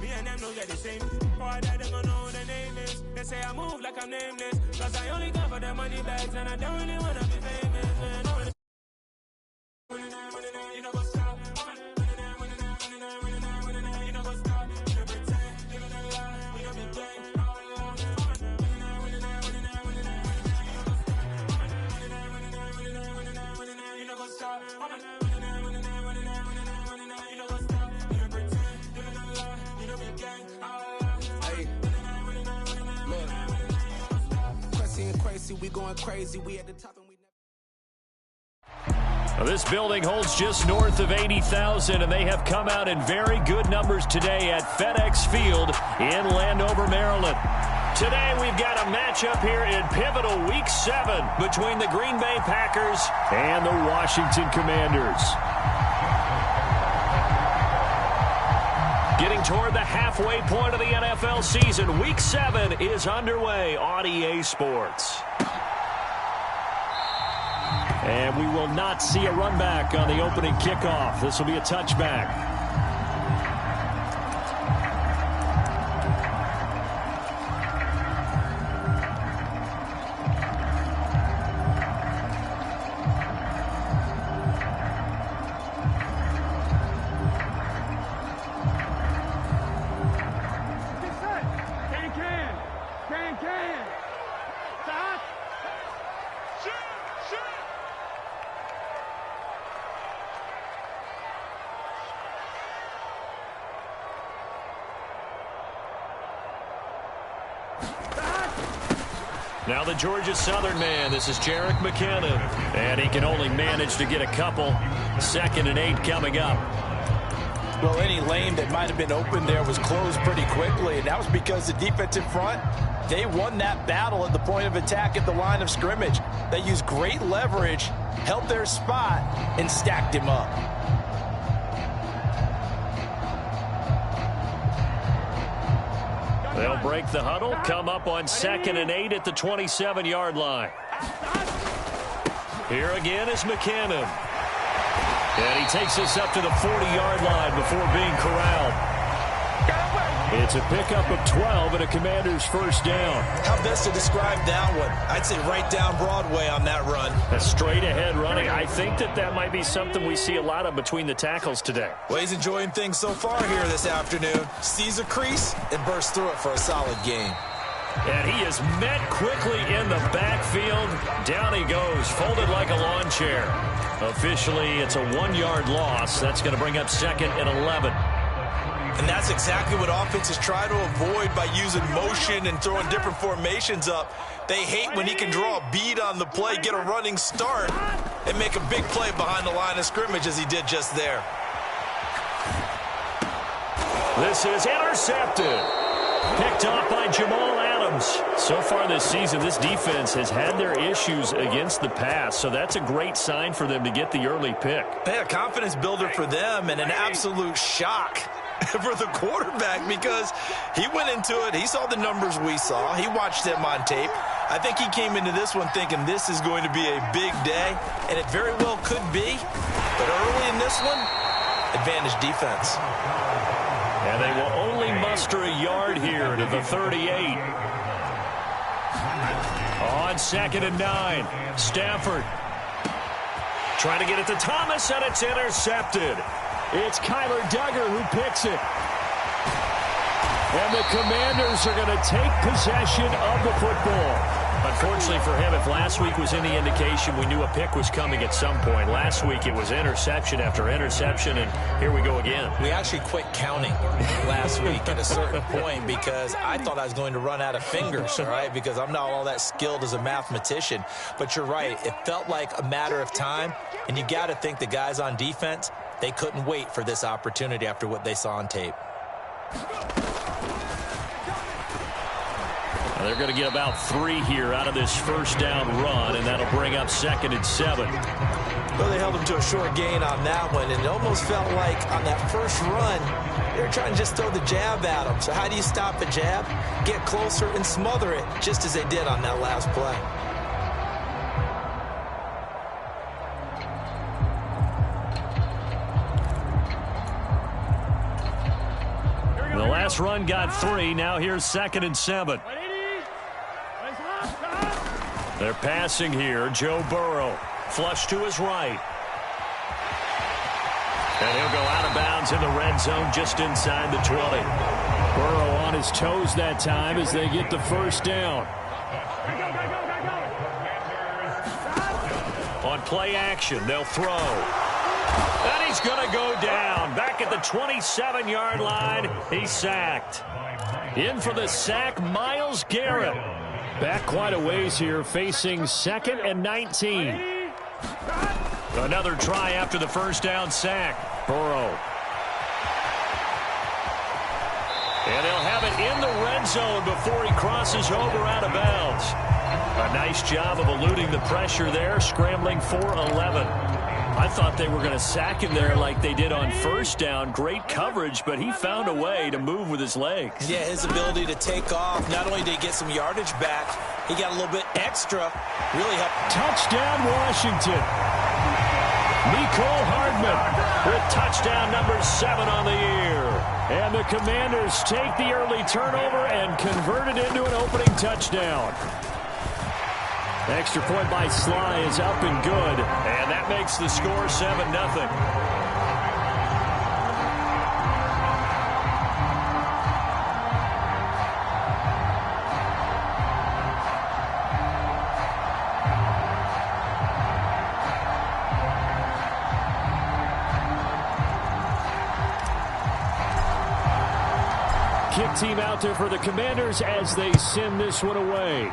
Me and them don't get the same. Boy, they don't know the name is. They say I move like I'm nameless. Cause I only come for the money bags and I don't really wanna be famous. You know what's up? You know what's up? You know pretend, living a lie, you know be gang. You know what's up? We going crazy. We at the top and we Well, this building holds just north of 80,000, and they have come out in very good numbers today at FedEx Field in Landover, Maryland. Today we've got a matchup here in pivotal Week 7 between the Green Bay Packers and the Washington Commanders. Getting toward the halfway point of the NFL season, Week 7 is underway on EA Sports. And we will not see a run back on the opening kickoff. This will be a touchback. Now the Georgia Southern man, this is Jerick McKinnon, and he can only manage to get a couple. 2nd and 8 coming up. Well, any lane that might have been open there was closed pretty quickly, and that was because the defensive front, they won that battle at the point of attack at the line of scrimmage. They used great leverage, held their spot, and stacked him up. They'll break the huddle, come up on 2nd and 8 at the 27-yard line. Here again is McKinnon. And he takes us up to the 40-yard line before being corralled. It's a pickup of 12 and a Commander's first down. How best to describe that one? I'd say right down Broadway on that run. A straight-ahead running. I think that might be something we see a lot of between the tackles today. Well, he's enjoying things so far here this afternoon. Sees a crease and bursts through it for a solid gain. And he is met quickly in the backfield. Down he goes, folded like a lawn chair. Officially, it's a 1-yard loss. That's going to bring up 2nd and 11. And that's exactly what offenses try to avoid by using motion and throwing different formations up. They hate when he can draw a bead on the play, get a running start, and make a big play behind the line of scrimmage as he did just there. This is intercepted. Picked off by Jamal Adams. So far this season, this defense has had their issues against the pass, so that's a great sign for them to get the early pick. Yeah, a confidence builder for them and an absolute shock for the quarterback because he went into it. He saw the numbers we saw. He watched them on tape. I think he came into this one thinking this is going to be a big day, and it very well could be. But early in this one, advantage defense. And they will only muster a yard here to the 38. On 2nd and 9, Stafford trying to get it to Thomas, and it's intercepted. It's Kyler Duggar who picks it. And the Commanders are going to take possession of the football. Unfortunately for him, if last week was any indication, we knew a pick was coming at some point. Last week it was interception after interception, and here we go again. We actually quit counting last week at a certain point because I thought I was going to run out of fingers, all right, because I'm not all that skilled as a mathematician. But you're right. It felt like a matter of time, and you got to think the guys on defense, they couldn't wait for this opportunity after what they saw on tape. They're going to get about 3 here out of this first down run, and that'll bring up 2nd and 7. Well, they held him to a short gain on that one, and it almost felt like on that first run, they were trying to just throw the jab at him. So how do you stop a jab? Get closer and smother it, just as they did on that last play. The last run got 3. Now here's 2nd and 7. They're passing here. Joe Burrow. Flush to his right. And he'll go out of bounds in the red zone just inside the 20. Burrow on his toes that time as they get the first down. On play action, they'll throw. And he's going to go down. Back at the 27-yard line, he's sacked. In for the sack, Myles Garrett. Back quite a ways here, facing 2nd and 19. Another try after the first down sack. Burrow. And he'll have it in the red zone before he crosses over out of bounds. A nice job of eluding the pressure there, scrambling for 11. I thought they were going to sack him there like they did on first down. Great coverage, but he found a way to move with his legs. Yeah, his ability to take off. Not only did he get some yardage back, he got a little bit extra. Really helped. Touchdown, Washington. Mecole Hardman with touchdown number 7 on the year. And the Commanders take the early turnover and convert it into an opening touchdown. Extra point by Sly is up and good. And that makes the score 7-0. Kick team out there for the Commanders as they send this one away.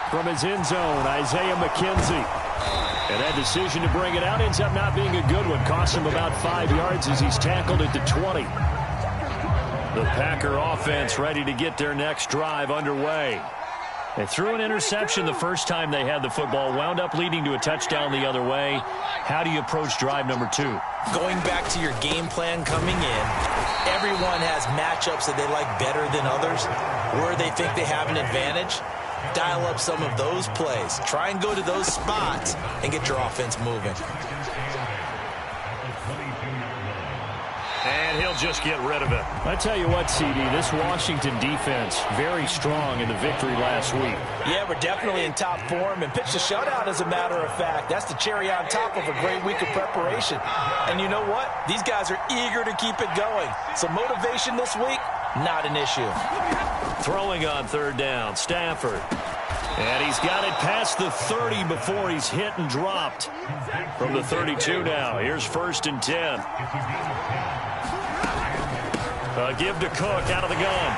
From his end zone, Isaiah McKenzie. And that decision to bring it out ends up not being a good one. Costs him about 5 yards as he's tackled at the 20. The Packer offense ready to get their next drive underway. They threw an interception the first time they had the football, wound up leading to a touchdown the other way. How do you approach drive number 2? Going back to your game plan coming in, everyone has matchups that they like better than others, where they think they have an advantage. Dial up some of those plays. Try and go to those spots and get your offense moving. And he'll just get rid of it. I tell you what, CD, this Washington defense, very strong in the victory last week. Yeah, we're definitely in top form and pitched a shutout, as a matter of fact. That's the cherry on top of a great week of preparation. And you know what? These guys are eager to keep it going. So motivation this week, not an issue. Throwing on 3rd down, Stafford. And he's got it past the 30 before he's hit and dropped. From the 32 now, here's 1st and 10. Give to Cook out of the gun.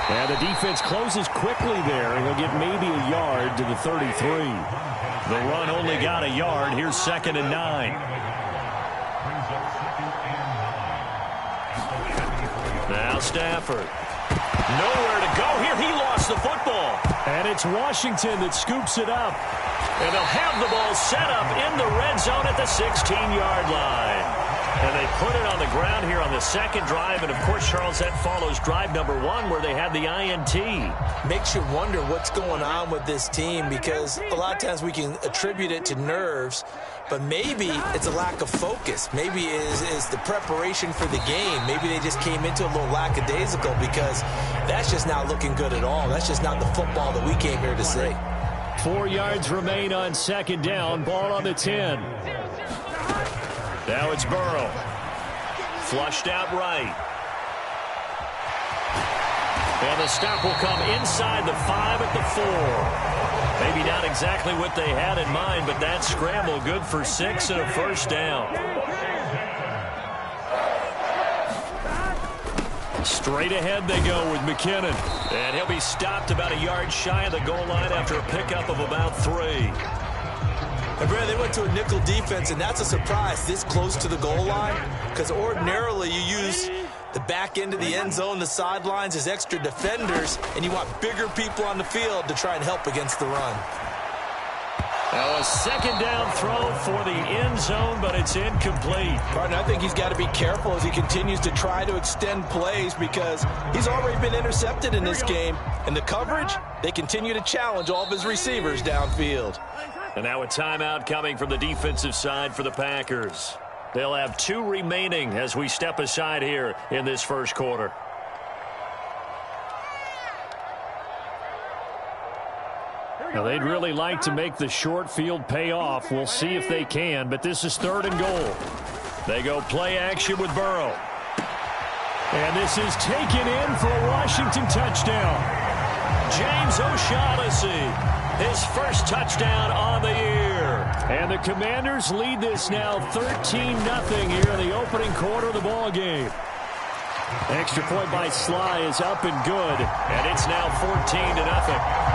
And the defense closes quickly there, and he'll get maybe a yard to the 33. The run only got a yard. Here's 2nd and 9. Now Stafford. Nowhere to go here. He lost the football. And it's Washington that scoops it up. And they'll have the ball set up in the red zone at the 16-yard line. And they put it on the ground here on the 2nd drive. And, of course, Charles, that follows drive number 1 where they had the INT. Makes you wonder what's going on with this team, because a lot of times we can attribute it to nerves, but maybe it's a lack of focus. Maybe it is the preparation for the game. Maybe they just came into a little lackadaisical, because that's just not looking good at all. That's just not the football that we came here to see. 4 yards remain on 2nd down. Ball on the 10. Now it's Burrow. Flushed out right. And the stop will come inside the 5 at the 4. Maybe not exactly what they had in mind, but that scramble good for 6 and a 1st down. Straight ahead they go with McKinnon. And he'll be stopped about a yard shy of the goal line after a pickup of about 3. And Brad, they went to a nickel defense, and that's a surprise this close to the goal line, because ordinarily you use the back end of the end zone, the sidelines as extra defenders, and you want bigger people on the field to try and help against the run. Now a 2nd down throw for the end zone, but it's incomplete. Partner, I think he's got to be careful as he continues to try to extend plays, because he's already been intercepted in this game. And the coverage, they continue to challenge all of his receivers downfield. And now a timeout coming from the defensive side for the Packers. They'll have 2 remaining as we step aside here in this first quarter. Now, they'd really like to make the short field pay off. We'll see if they can, but this is 3rd and goal. They go play action with Burrow. And this is taken in for a Washington touchdown. James O'Shaughnessy, his first touchdown on the year. And the Commanders lead this now 13-0 here in the opening quarter of the ball game. Extra point by Sly is up and good. And it's now 14-0.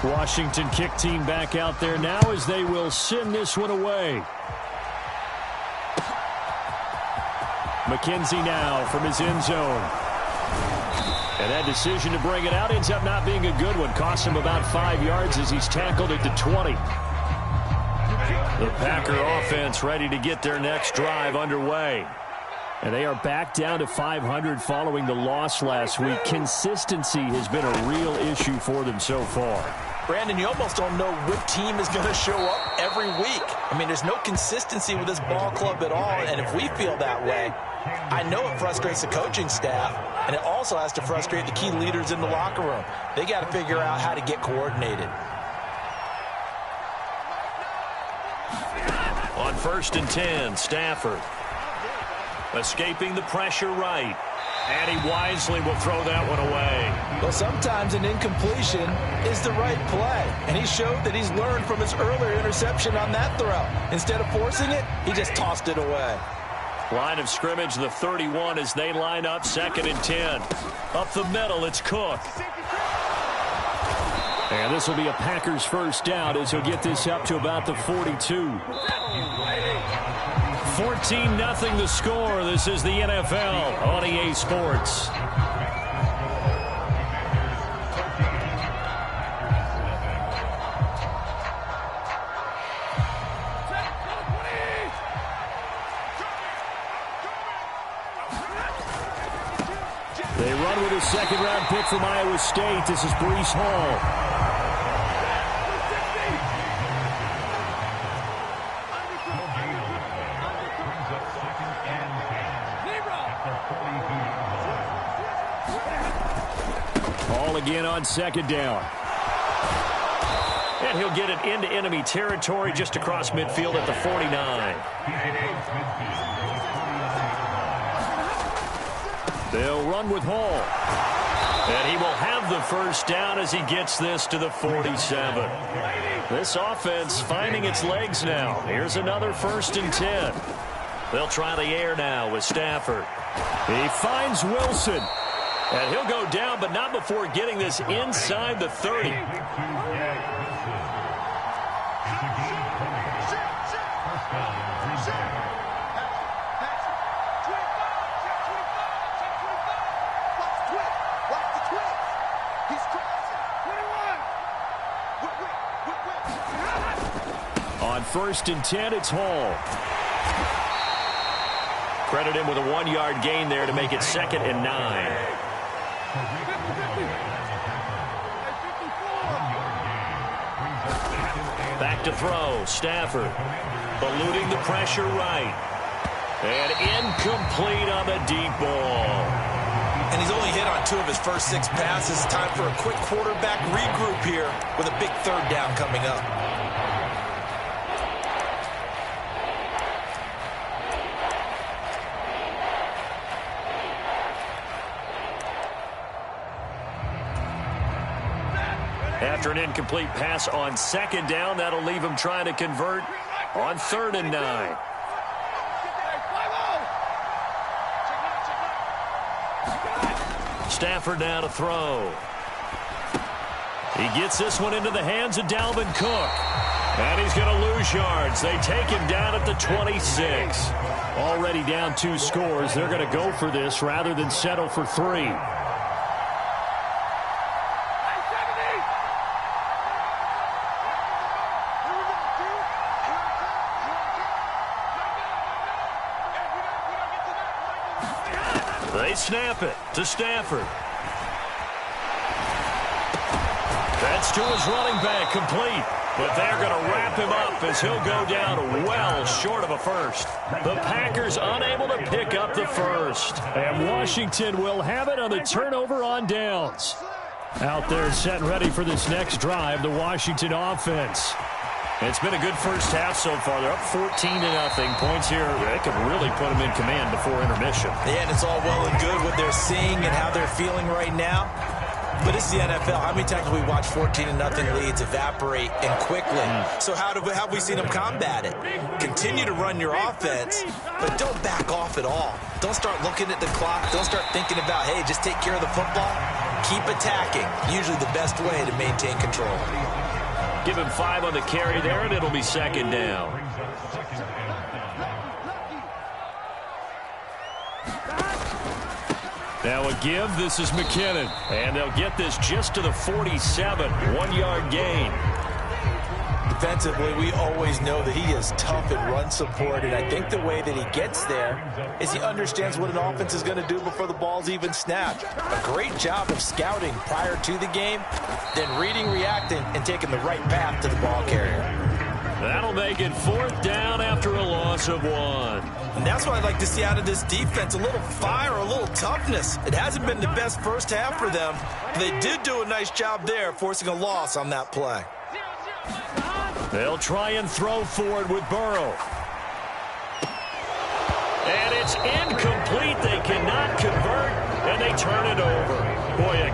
Washington kick team back out there now as they will send this one away. McKenzie now from his end zone. And that decision to bring it out ends up not being a good one. Cost him about 5 yards as he's tackled at the 20. The Packer offense ready to get their next drive underway. And they are back down to 500 following the loss last week. Consistency has been a real issue for them so far. Brandon, you almost don't know what team is going to show up every week. I mean, there's no consistency with this ball club at all, and if we feel that way, I know it frustrates the coaching staff, and it also has to frustrate the key leaders in the locker room. They got to figure out how to get coordinated. On 1st and 10, Stafford. Escaping the pressure right. And he wisely will throw that one away. Well, sometimes an incompletion is the right play. And he showed that he's learned from his earlier interception on that throw. Instead of forcing it, he just tossed it away. Line of scrimmage, the 31 as they line up 2nd and 10. Up the middle, it's Cook. And this will be a Packers first down as he'll get this up to about the 42. 14-0 the score. This is the NFL on EA Sports. They run with a 2nd-round pick from Iowa State. This is Breece Hall. Again on 2nd down. And he'll get it into enemy territory just across midfield at the 49. They'll run with Hall. And he will have the first down as he gets this to the 47. This offense finding its legs now. Here's another 1st and 10. They'll try the air now with Stafford. He finds Wilson. And he'll go down, but not before getting this inside the 30. On 1st and 10, it's Hall. Credit him with a 1-yard gain there to make it 2nd and 9. Back to throw. Stafford eluding the pressure right. And incomplete on the deep ball. And he's only hit on 2 of his first 6 passes. Time for a quick quarterback regroup here with a big 3rd down coming up. After an incomplete pass on 2nd down, that'll leave him trying to convert on 3rd and 9. Stafford now to throw. He gets this one into the hands of Dalvin Cook. And he's going to lose yards. They take him down at the 26. Already down 2 scores. They're going to go for this rather than settle for 3. They snap it to Stafford. That's to his running back, complete. But they're going to wrap him up as he'll go down well short of a first. The Packers unable to pick up the first. And Washington will have it on the turnover on downs. Out there set and ready for this next drive, the Washington offense. It's been a good first half so far. They're up 14-0. Points here, they could really put them in command before intermission. Yeah, and it's all well and good what they're seeing and how they're feeling right now. But it's the NFL. How many times have we watched 14-0 leads evaporate and quickly? So how have we seen them combat it? Continue to run your offense, but don't back off at all. Don't start looking at the clock. Don't start thinking about, hey, just take care of the football. Keep attacking. Usually the best way to maintain control. Give him 5 on the carry there, and it'll be second down. Now a give. This is McKinnon. And they'll get this just to the 47. 1-yard gain. Defensively, we always know that he is tough in run support, and I think the way that he gets there is he understands what an offense is going to do before the ball's even snapped. A great job of scouting prior to the game, then reading, reacting, and taking the right path to the ball carrier. That'll make it 4th down after a loss of 1. And that's what I'd like to see out of this defense, a little fire, a little toughness. It hasn't been the best first half for them, but they did do a nice job there, forcing a loss on that play. They'll try and throw forward with Burrow. And it's incomplete. They cannot convert, and they turn it over. Boy, a